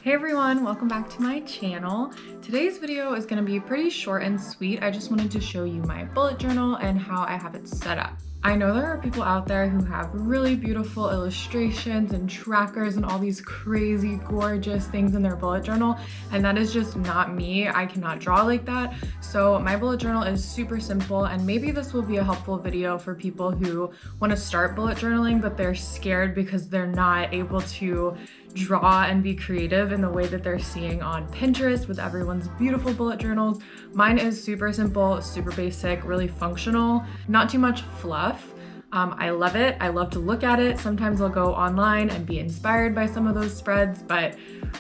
Hey everyone, welcome back to my channel. Today's video is going to be pretty short and sweet. I just wanted to show you my bullet journal and how I have it set up. I know there are people out there who have really beautiful illustrations and trackers and all these crazy gorgeous things in their bullet journal, and that is just not me. I cannot draw like that. So my bullet journal is super simple, and maybe this will be a helpful video for people who want to start bullet journaling but they're scared because they're not able to draw and be creative in the way that they're seeing on Pinterest with everyone's beautiful bullet journals. Mine is super simple, super basic, really functional, not too much fluff. I love it. I love to look at it. Sometimes I'll go online and be inspired by some of those spreads, but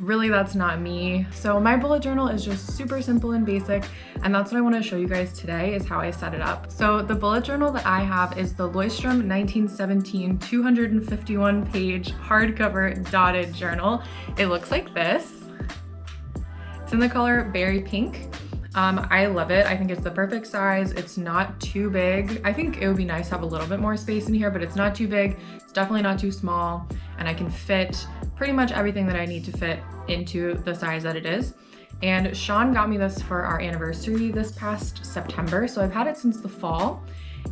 really that's not me. So my bullet journal is just super simple and basic, and that's what I want to show you guys today is how I set it up. So the bullet journal that I have is the Leuchtturm 1917 251 page hardcover dotted journal. It looks like this. It's in the color berry pink. I love it. I think it's the perfect size. It's not too big. I think it would be nice to have a little bit more space in here, but it's not too big. It's definitely not too small, and I can fit pretty much everything that I need to fit into the size that it is. And Sean got me this for our anniversary this past September, so I've had it since the fall,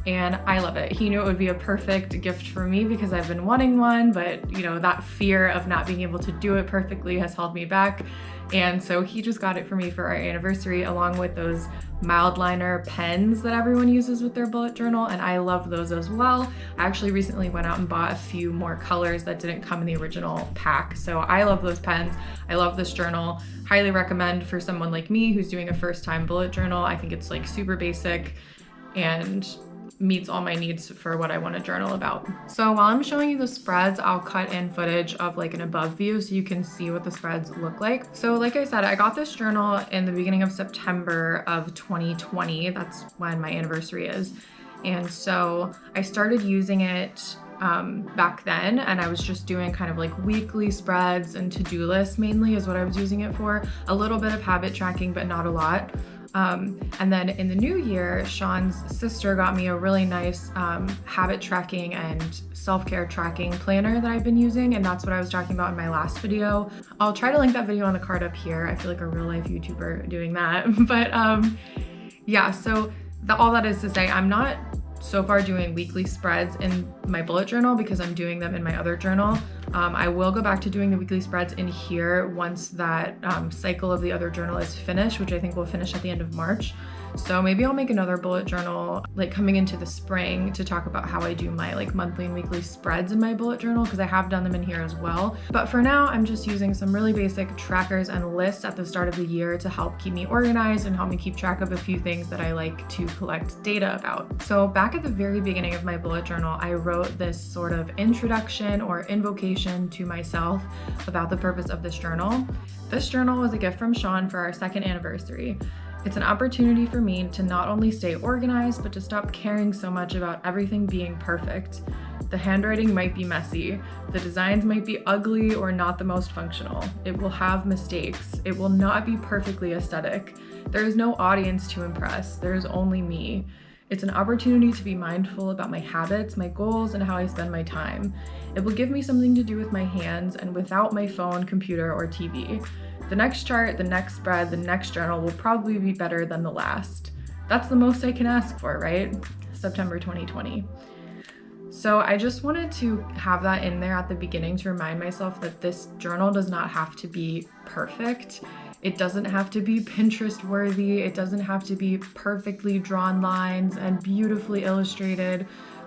and I love it. He knew it would be a perfect gift for me because I've been wanting one, but you know, that fear of not being able to do it perfectly has held me back. And so he just got it for me for our anniversary, along with those mild liner pens that everyone uses with their bullet journal, and I love those as well. I actually recently went out and bought a few more colors that didn't come in the original pack. So I love those pens. I love this journal. Highly recommend for someone like me who's doing a first time bullet journal. I think it's like super basic and meets all my needs for what I want to journal about. So while I'm showing you the spreads, I'll cut in footage of like an above view so you can see what the spreads look like. So like I said, I got this journal in the beginning of September of 2020. That's when my anniversary is. And so I started using it back then, and I was just doing kind of like weekly spreads and to-do lists mainly is what I was using it for. A little bit of habit tracking, but not a lot. And then in the new year, Sean's sister got me a really nice habit tracking and self-care tracking planner that I've been using, and that's what I was talking about in my last video. I'll try to link that video on the card up here. I feel like a real life YouTuber doing that. But yeah, so all that is to say, I'm not so far doing weekly spreads in my bullet journal because I'm doing them in my other journal. I will go back to doing the weekly spreads in here once that cycle of the other journal is finished, which I think will finish at the end of March. So maybe I'll make another bullet journal like coming into the spring to talk about how I do my like monthly and weekly spreads in my bullet journal, because I have done them in here as well. But for now, I'm just using some really basic trackers and lists at the start of the year to help keep me organized and help me keep track of a few things that I like to collect data about. So back at the very beginning of my bullet journal, I wrote this sort of introduction or invocation to myself about the purpose of this journal. This journal was a gift from Sean for our second anniversary. It's an opportunity for me to not only stay organized, but to stop caring so much about everything being perfect. The handwriting might be messy, the designs might be ugly or not the most functional. It will have mistakes. It will not be perfectly aesthetic. There is no audience to impress. There is only me. It's an opportunity to be mindful about my habits, my goals, and how I spend my time. It will give me something to do with my hands and without my phone, computer, or TV. The next chart, the next spread, the next journal will probably be better than the last. That's the most I can ask for, right? September 2020. So I just wanted to have that in there at the beginning to remind myself that this journal does not have to be perfect. It doesn't have to be Pinterest worthy. It doesn't have to be perfectly drawn lines and beautifully illustrated,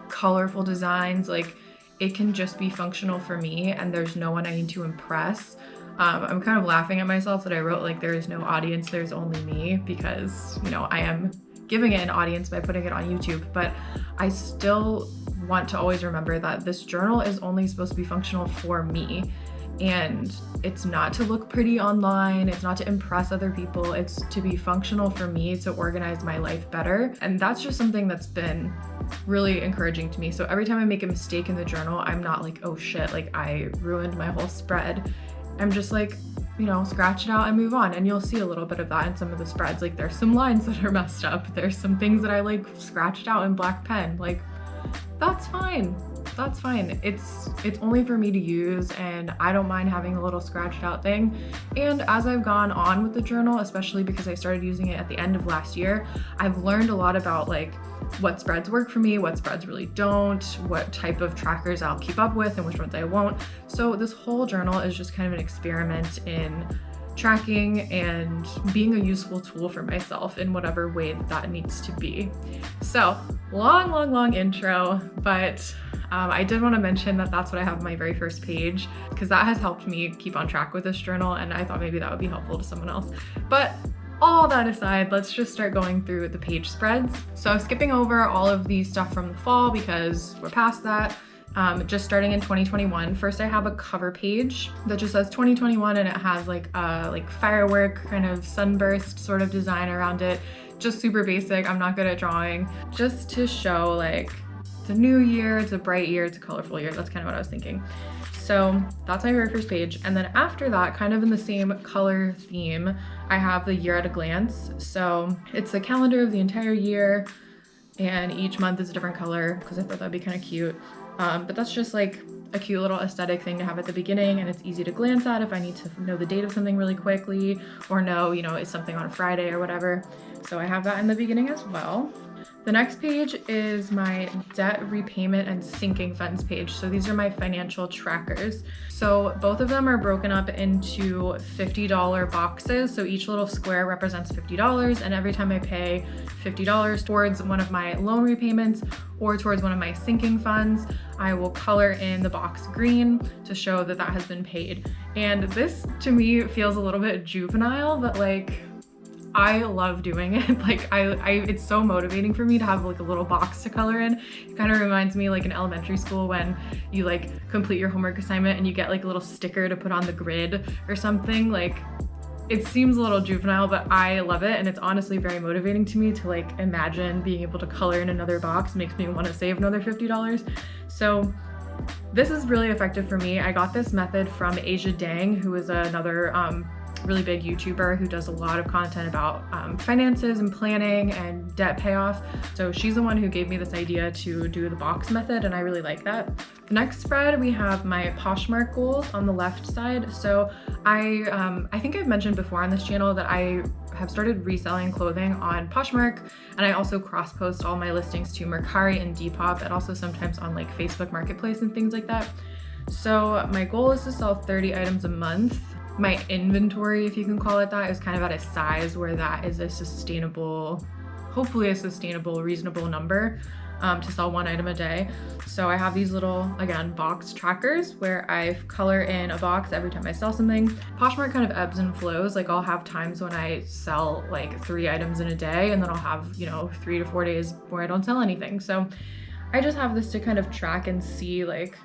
colorful designs. Like, it can just be functional for me, and there's no one I need to impress. I'm kind of laughing at myself that I wrote like there is no audience, there's only me, because, you know, I am giving it an audience by putting it on YouTube, but I still want to always remember that this journal is only supposed to be functional for me. And it's not to look pretty online, it's not to impress other people, it's to be functional for me to organize my life better. And that's just something that's been really encouraging to me. So every time I make a mistake in the journal, I'm not like, oh shit, like I ruined my whole spread. I'm just like, you know, scratch it out and move on. And you'll see a little bit of that in some of the spreads. Like there's some lines that are messed up. There's some things that I like scratched out in black pen. Like, that's fine. that's fine. It's only for me to use, and I don't mind having a little scratched out thing. And as I've gone on with the journal, especially because I started using it at the end of last year, I've learned a lot about like what spreads work for me, what spreads really don't, what type of trackers I'll keep up with and which ones I won't. So this whole journal is just kind of an experiment in tracking and being a useful tool for myself in whatever way that needs to be. So long intro, but I did want to mention that that's what I have on my very first page, because that has helped me keep on track with this journal, and I thought maybe that would be helpful to someone else. But all that aside, let's just start going through the page spreads. So skipping over all of the stuff from the fall because we're past that. Just starting in 2021. First, I have a cover page that just says 2021, and it has like a firework kind of sunburst sort of design around it. Just super basic. I'm not good at drawing. Just to show like it's a new year, it's a bright year, it's a colorful year. That's kind of what I was thinking. So that's my very first page. And then after that, kind of in the same color theme, I have the year at a glance. So it's the calendar of the entire year, and each month is a different color because I thought that'd be kind of cute. But that's just like a cute little aesthetic thing to have at the beginning, and it's easy to glance at if I need to know the date of something really quickly, or know, is something on a Friday or whatever. So I have that in the beginning as well. The next page is my debt repayment and sinking funds page. So these are my financial trackers. So both of them are broken up into $50 boxes. So each little square represents $50, and every time I pay $50 towards one of my loan repayments or towards one of my sinking funds, I will color in the box green to show that that has been paid. And this to me feels a little bit juvenile, but like, I love doing it. Like it's so motivating for me to have like a little box to color in. It kind of reminds me like in elementary school when you like complete your homework assignment and you get like a little sticker to put on the grid or something. Like it seems a little juvenile, but I love it. And it's honestly very motivating to me to like imagine being able to color in another box. It makes me want to save another $50. So this is really effective for me. I got this method from Asia Dang, who is another really big YouTuber who does a lot of content about finances and planning and debt payoff. So she's the one who gave me this idea to do the box method, and I really like that. The next spread, we have my Poshmark goals on the left side. So I think I've mentioned before on this channel that I have started reselling clothing on Poshmark, and I also cross-post all my listings to Mercari and Depop, and also sometimes on like Facebook Marketplace and things like that. So my goal is to sell 30 items a month. My inventory, if you can call it that, is kind of at a size where that is a sustainable, hopefully a sustainable, reasonable number to sell one item a day. So I have these little, again, box trackers where I color in a box every time I sell something. Poshmark kind of ebbs and flows. Like I'll have times when I sell like 3 items in a day, and then I'll have, 3 to 4 days where I don't sell anything. So I just have this to kind of track and see like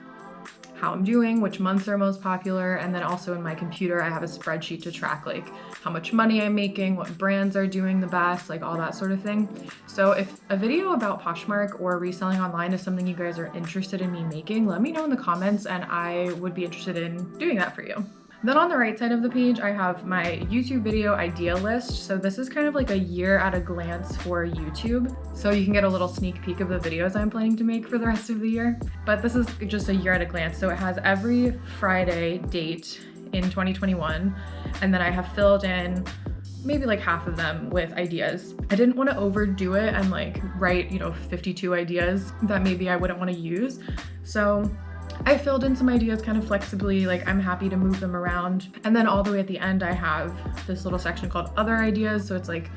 how I'm doing, which months are most popular, and then also in my computer I have a spreadsheet to track like how much money I'm making, what brands are doing the best, like all that sort of thing. So if a video about Poshmark or reselling online is something you guys are interested in me making, let me know in the comments and I would be interested in doing that for you. Then on the right side of the page, I have my YouTube video idea list. So this is kind of like a year at a glance for YouTube. So you can get a little sneak peek of the videos I'm planning to make for the rest of the year. But this is just a year at a glance. So it has every Friday date in 2021. And then I have filled in maybe like half of them with ideas. I didn't want to overdo it and like write, 52 ideas that maybe I wouldn't want to use. So I filled in some ideas kind of flexibly, like I'm happy to move them around. And then all the way at the end, I have this little section called other ideas. So it's like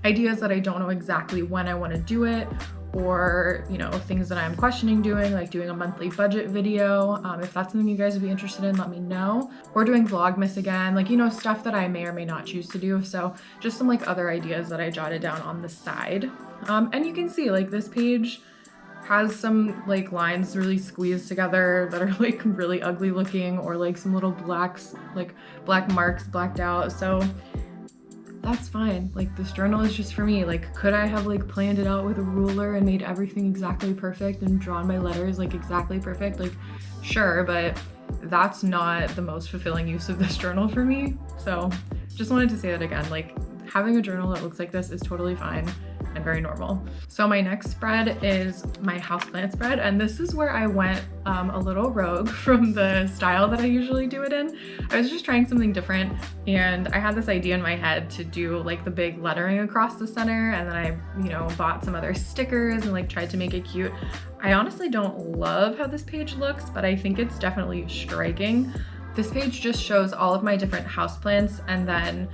ideas that I don't know exactly when I want to do it, or, things that I'm questioning doing, like doing a monthly budget video. If that's something you guys would be interested in, let me know. Or doing Vlogmas again, like, stuff that I may or may not choose to do. So just some like other ideas that I jotted down on the side. And you can see like this page has some like lines really squeezed together that are like really ugly looking, or like some little black marks blacked out. So that's fine. Like this journal is just for me. Like could I have like planned it out with a ruler and made everything exactly perfect and drawn my letters like exactly perfect? Like sure, but that's not the most fulfilling use of this journal for me. So just wanted to say that again, like having a journal that looks like this is totally fine. and very normal. So my next spread is my houseplant spread, and this is where I went a little rogue from the style that I usually do it in. I was just trying something different, and I had this idea in my head to do like the big lettering across the center, and then I, bought some other stickers and like tried to make it cute. I honestly don't love how this page looks, but I think it's definitely striking. This page just shows all of my different houseplants and then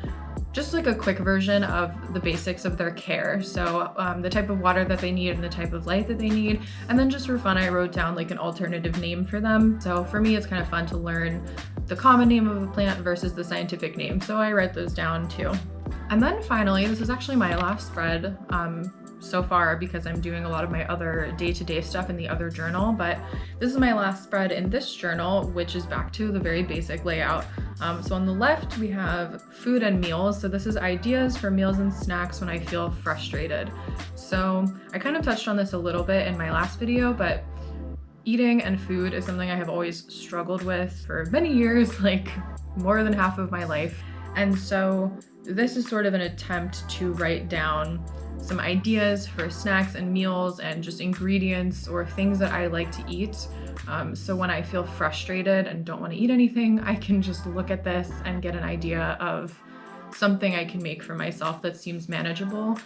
just like a quick version of the basics of their care. So the type of water that they need and the type of light that they need. And then just for fun, I wrote down like an alternative name for them. So for me, it's kind of fun to learn the common name of a plant versus the scientific name. So I write those down too. And then finally, this is actually my last spread so far because I'm doing a lot of my other day-to-day stuff in the other journal, but this is my last spread in this journal, which is back to the very basic layout. So on the left, we have food and meals. So this is ideas for meals and snacks when I feel frustrated. So I kind of touched on this a little bit in my last video, but eating and food is something I have always struggled with for many years, like more than half of my life. And so this is sort of an attempt to write down some ideas for snacks and meals and just ingredients or things that I like to eat. So when I feel frustrated and don't want to eat anything, I can just look at this and get an idea of something I can make for myself that seems manageable.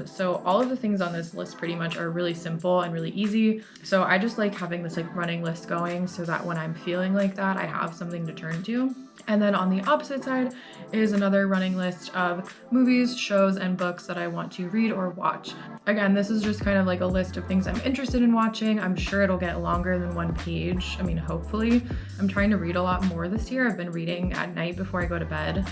So all of the things on this list pretty much are really simple and really easy. So I just like having this like running list going so that when I'm feeling like that, I have something to turn to. And then on the opposite side is another running list of movies, shows, and books that I want to read or watch. Again, this is just kind of like a list of things I'm interested in watching. I'm sure it'll get longer than one page. I mean, hopefully. I'm trying to read a lot more this year. I've been reading at night before I go to bed.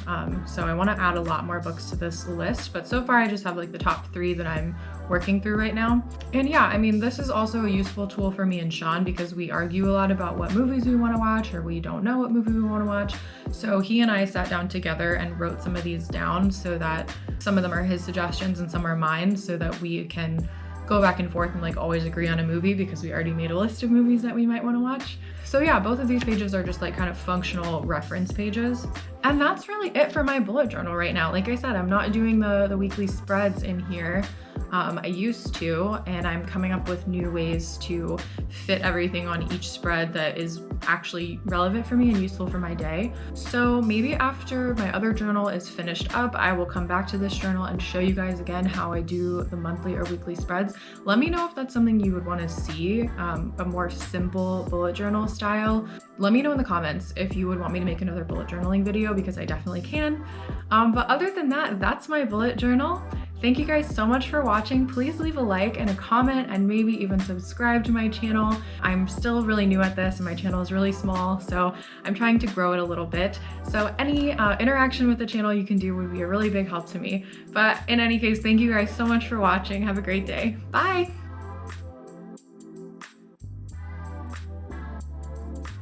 So I want to add a lot more books to this list, but so far I just have like the top 3 that I'm working through right now. And yeah, I mean, this is also a useful tool for me and Sean because we argue a lot about what movies we want to watch or we don't know what movie we want to watch. So he and I sat down together and wrote some of these down so that some of them are his suggestions and some are mine so that we can go back and forth and like always agree on a movie because we already made a list of movies that we might want to watch. So yeah, both of these pages are just like kind of functional reference pages. And that's really it for my bullet journal right now. Like I said, I'm not doing the weekly spreads in here. I used to, and I'm coming up with new ways to fit everything on each spread that is actually relevant for me and useful for my day. So maybe after my other journal is finished up, I will come back to this journal and show you guys again how I do the monthly or weekly spreads. Let me know if that's something you would want to see, a more simple bullet journal style. Let me know in the comments if you would want me to make another bullet journaling video because I definitely can. But other than that, that's my bullet journal. Thank you guys so much for watching. Please leave a like and a comment and maybe even subscribe to my channel. I'm still really new at this and my channel is really small, so I'm trying to grow it a little bit. So any interaction with the channel you can do would be a really big help to me. But in any case, thank you guys so much for watching. Have a great day. Bye!